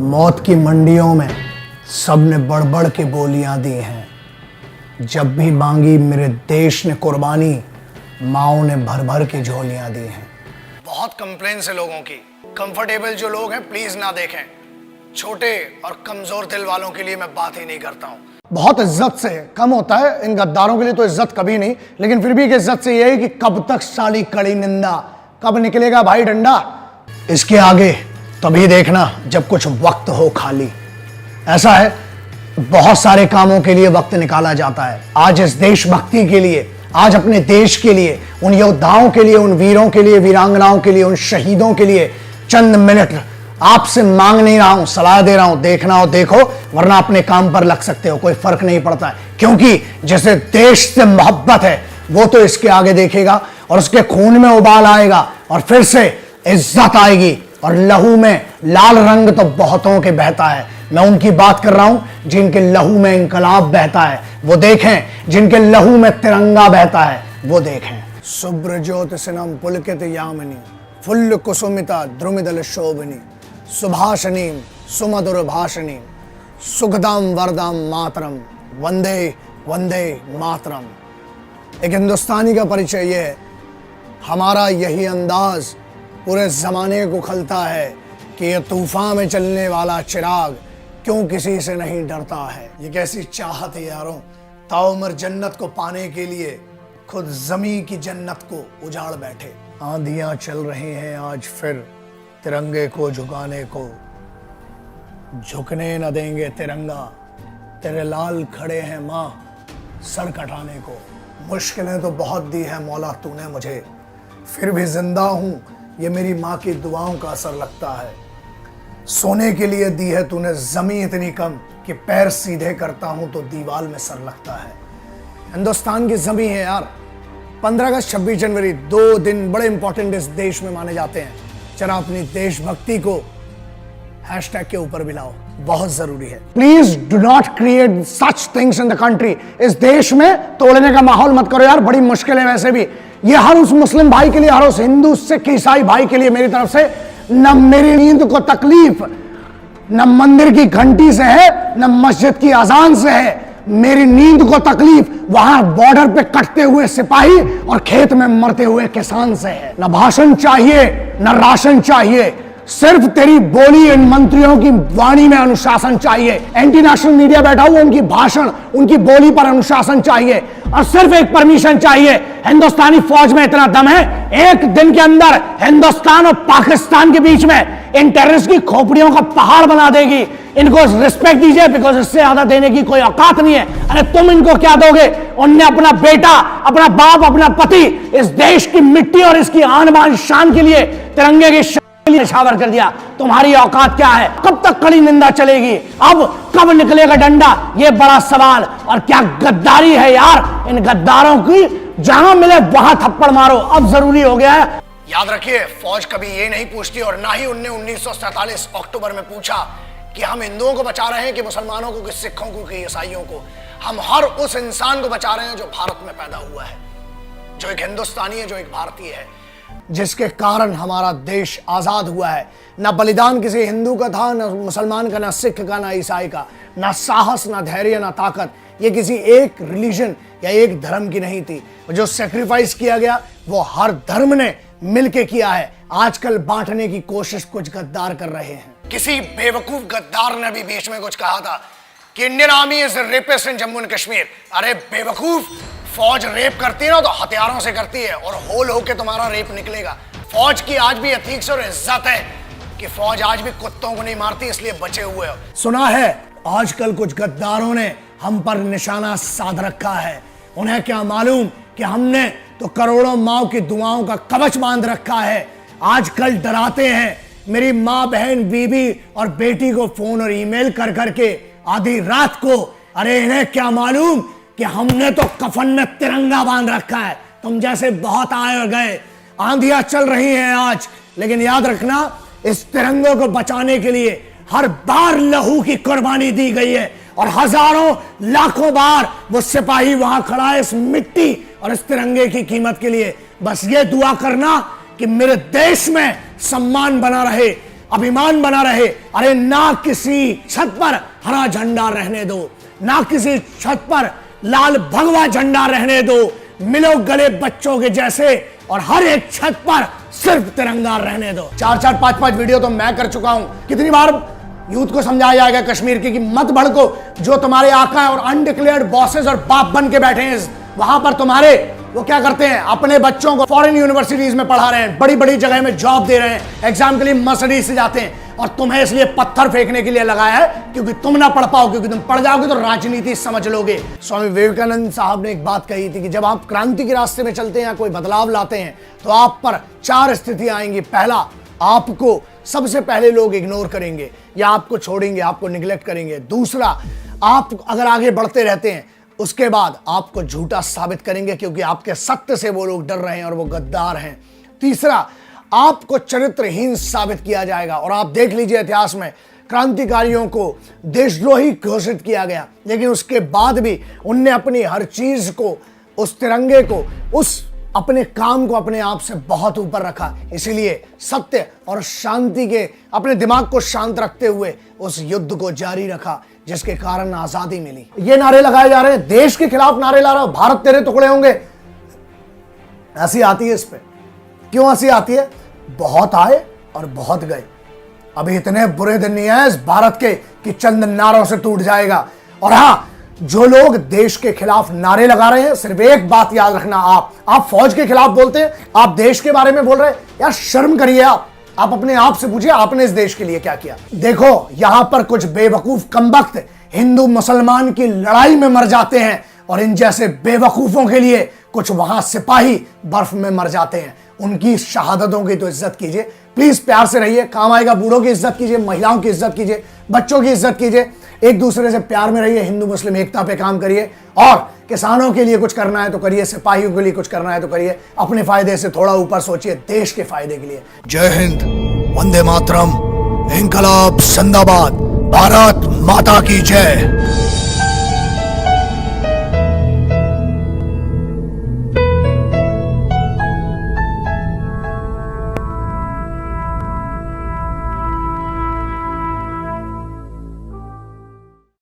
मौत की मंडियों में सबने बढ़ बढ़ के बोलियां दी हैं। जब भी मांगी मेरे देश ने कुर्बानी, माओ ने भर भर के झोलियां दी हैं। बहुत कंप्लेंट्स है लोगों की। कंफर्टेबल जो लोग हैं प्लीज ना देखें। छोटे और कमजोर दिल वालों के लिए मैं बात ही नहीं करता हूं। बहुत इज्जत से कम होता है इन गद्दारों के लिए तो इज्जत कभी नहीं, लेकिन फिर भी एक इज्जत से ये है कि कब तक साली कड़ी निंदा, कब निकलेगा भाई डंडा। इसके आगे तभी देखना जब कुछ वक्त हो खाली। ऐसा है, बहुत सारे कामों के लिए वक्त निकाला जाता है। आज इस देशभक्ति के लिए, आज अपने देश के लिए, उन योद्धाओं के लिए, उन वीरों के लिए, वीरांगनाओं के लिए, उन शहीदों के लिए चंद मिनट आपसे मांग नहीं रहा हूं, सलाह दे रहा हूं। देखना हो देखो, वरना अपने काम पर लग सकते हो, कोई फर्क नहीं पड़ता है। क्योंकि जैसे देश से मोहब्बत है वो तो इसके आगे देखेगा और उसके खून में उबाल आएगा और फिर से इज्जत आएगी और लहू में लाल रंग तो बहुतों के बहता है। मैं उनकी बात कर रहा हूं जिनके लहू में इंकलाब बहता है, वो देखें। जिनके लहू में तिरंगा बहता है वो देखें। शुभ्र ज्योतिषनम पुलकित यामिनी, फुल्ल कुसुमिता द्रुमिदल शोभनी, सुभाषिनी सुमधुर भाषिनी, सुखदाम वरदाम मातरम, वंदे वंदे मातरम। एक हिंदुस्तानी का परिचय ये है, हमारा यही अंदाज पूरे जमाने को खलता है कि ये तूफान में चलने वाला चिराग क्यों किसी से नहीं डरता है। ये कैसी चाहत है यारों, ताउमर जन्नत को पाने के लिए खुद जमी की जन्नत को उजाड़ बैठे। आंधियां चल रही हैं आज फिर तिरंगे को झुकाने को, झुकने न देंगे तिरंगा। तेरे लाल खड़े हैं माँ सर कटाने को। मुश्किलें तो बहुत दी है मौला तूने मुझे, फिर भी जिंदा हूं ये मेरी माँ की दुआओं का असर लगता है। सोने के लिए दी है तूने जमीन इतनी कम कि पैर सीधे करता हूं तो दीवार में सर लगता है। हिंदुस्तान की जमीन है यार। 15 अगस्त 26 जनवरी 2 दिन बड़े इंपॉर्टेंट इस देश में माने जाते हैं। जरा अपनी देशभक्ति को हैशटैग के ऊपर भी लाओ, बहुत जरूरी है। Please do not create such things in the country. इस देश में तोड़ने का माहौल मत करो यार, बड़ी मुश्किल है वैसे भी। ये हर उस मुस्लिम भाई के लिए, हर उस हिंदू सिख ईसाई भाई के लिए मेरी तरफ से, न मेरी नींद को तकलीफ न मंदिर की घंटी से है, न मस्जिद की अजान से है। मेरी नींद को तकलीफ वहां बॉर्डर पे कटते हुए सिपाही और खेत में मरते हुए किसान से है। न भाषण चाहिए न राशन चाहिए, सिर्फ तेरी बोली इन मंत्रियों की वाणी में अनुशासन चाहिए। एंटी नेशनल मीडिया बैठा हुआ, उनकी भाषण उनकी बोली पर अनुशासन चाहिए और सिर्फ एक परमिशन चाहिए। हिंदुस्तानी फौज में इतना दम है, एक दिन के अंदर हिंदुस्तान और पाकिस्तान के बीच में इन टेररिस्ट की खोपड़ियों का पहाड़ बना देगी। इनको रिस्पेक्ट दीजिए, बिकॉज इससे ज्यादा देने की कोई औकात नहीं है। अरे तुम इनको क्या दोगे? उनने अपना बेटा, अपना बाप, अपना पति इस देश की मिट्टी और इसकी आन बान शान के लिए, तिरंगे की निछावर कर दिया। तुम्हारी औकात क्या है? कब तक कड़ी निंदा चलेगी? अब कब निकलेगा डंडा? ये बड़ा सवाल। और क्या गद्दारी है यार, इन गद्दारों की जहां मिले वहां थप्पड़ मारो, अब जरूरी हो गया है। याद रखिए, फौज कभी ये नहीं पूछती और ना ही उनने 1947 अक्टूबर में पूछा कि हम हिंदुओं को बचा रहे हैं कि मुसलमानों को, कि सिखों को, कि ईसाइयों को। हम हर उस इंसान को बचा रहे हैं जो भारत में पैदा हुआ है, जो एक हिंदुस्तानी है, जो एक भारतीय है, जिसके कारण हमारा देश आजाद हुआ है। ना बलिदान किसी हिंदू का था, ना मुसलमान का, ना सिख का, ना ईसाई का। ना साहस, ना धैर्य, ना ताकत ये किसी एक रिलीजन या एक धर्म की नहीं थी। जो सेक्रीफाइस किया गया वो हर धर्म ने मिलके किया है। आजकल बांटने की कोशिश कुछ गद्दार कर रहे हैं। किसी बेवकूफ गद्दार ने भी बीच में कुछ कहा था कि Indian army is rapist in Jammu and Kashmir. अरे बेवकूफ, फौज रेप करती है ना तो हथियारों से करती है और होल होके तुम्हारा रेप निकलेगा। फौज की आज भी एथिक्स और इज्जत है कि फौज आज भी कुत्तों को नहीं मारती, इसलिए बचे हुए हो। सुना है आजकल कुछ गद्दारों ने हम पर निशाना साध रखा है। उन्हें क्या मालूम कि हमने तो करोड़ों माओ की दुआओं का कवच बांध रखा है। आजकल डराते हैं मेरी माँ, बहन, बीबी और बेटी को फोन और ईमेल कर करके आधी रात को। अरे इन्हें क्या मालूम कि हमने तो कफन में तिरंगा बांध रखा है। तुम जैसे बहुत आए और गए। आंधियां चल रही हैं आज, लेकिन याद रखना इस तिरंगे को बचाने के लिए हर बार लहू की कुर्बानी दी गई है और हजारों लाखों बार वो सिपाही वहां खड़ा है इस मिट्टी और इस तिरंगे की कीमत के लिए। बस ये दुआ करना कि मेरे देश में सम्मान बना रहे, अभिमान बना रहे। अरे ना किसी छत पर हरा झंडा रहने दो, ना किसी छत पर लाल भगवा झंडा रहने दो, मिलो गले बच्चों के जैसे और हर एक छत पर सिर्फ तिरंगा रहने दो। 4-4, 5-5 वीडियो तो मैं कर चुका हूं। कितनी बार यूथ को समझाया जाएगा कश्मीर की कि मत भड़को, जो तुम्हारे आका है और अनडिक्लेयर्ड बॉसेस और बाप बन के बैठे हैं वहां पर तुम्हारे, वो क्या करते हैं, अपने बच्चों को फॉरेन यूनिवर्सिटीज में पढ़ा रहे हैं, बड़ी बड़ी जगह में जॉब दे रहे हैं, एग्जाम के लिए मर्सिडीज से जाते हैं, और तुम्हें इसलिए पत्थर फेंकने के लिए लगाया है क्योंकि तुम ना पढ़ पाओ, क्योंकि तुम पढ़ जाओगे तो राजनीति समझ लोगे। स्वामी विवेकानंद साहब ने एक बात कही थी कि जब आप क्रांति के रास्ते में चलते हैं या कोई बदलाव लाते हैं तो आप पर 4 स्थितियां आएंगी। पहला, आपको सबसे पहले लोग इग्नोर करेंगे या आपको छोड़ेंगे, आपको निग्लेक्ट करेंगे। दूसरा, आप अगर आगे बढ़ते रहते हैं उसके बाद आपको झूठा साबित करेंगे क्योंकि आपके सत्य से वो लोग डर रहे हैं और वो गद्दार हैं। तीसरा, आपको चरित्रहीन साबित किया जाएगा। और आप देख लीजिए इतिहास में क्रांतिकारियों को देशद्रोही घोषित किया गया, लेकिन उसके बाद भी उनने अपनी हर चीज को, उस तिरंगे को, उस अपने काम को अपने आप से बहुत ऊपर रखा। इसीलिए सत्य और शांति के अपने दिमाग को शांत रखते हुए उस युद्ध को जारी रखा, जिसके कारण आजादी मिली। ये नारे लगाए जा रहे हैं, देश के खिलाफ नारे ला रहा हो, भारत तेरे टुकड़े होंगे। हंसी आती है इस पे। क्यों हंसी आती है? बहुत आए और बहुत गए। अभी इतने बुरे दिन नहीं आए इस भारत के कि चंद नारों से टूट जाएगा। और हाँ, जो लोग देश के खिलाफ नारे लगा रहे हैं, सिर्फ एक बात याद रखना, आप फौज के खिलाफ बोलते हैं, आप देश के बारे में बोल रहे हैं। यार शर्म करिए। आप अपने आप से पूछिए, आपने इस देश के लिए क्या किया? देखो, यहां पर कुछ बेवकूफ कमबख्त हिंदू मुसलमान की लड़ाई में मर जाते हैं और इन जैसे बेवकूफों के लिए कुछ वहां सिपाही बर्फ में मर जाते हैं। उनकी शहादतों की तो इज्जत कीजिए, प्लीज प्यार से रहिए, काम आएगा। बूढ़ों की इज्जत कीजिए, महिलाओं की इज्जत कीजिए, बच्चों की इज्जत कीजिए, एक दूसरे से प्यार में रहिए, हिंदू मुस्लिम एकता पे काम करिए। और किसानों के लिए कुछ करना है तो करिए, सिपाहियों के लिए कुछ करना है तो करिए, अपने फायदे से थोड़ा ऊपर सोचिए, देश के फायदे के लिए। जय हिंद, वंदे मातरम, इंकलाब जिंदाबाद, भारत माता की जय।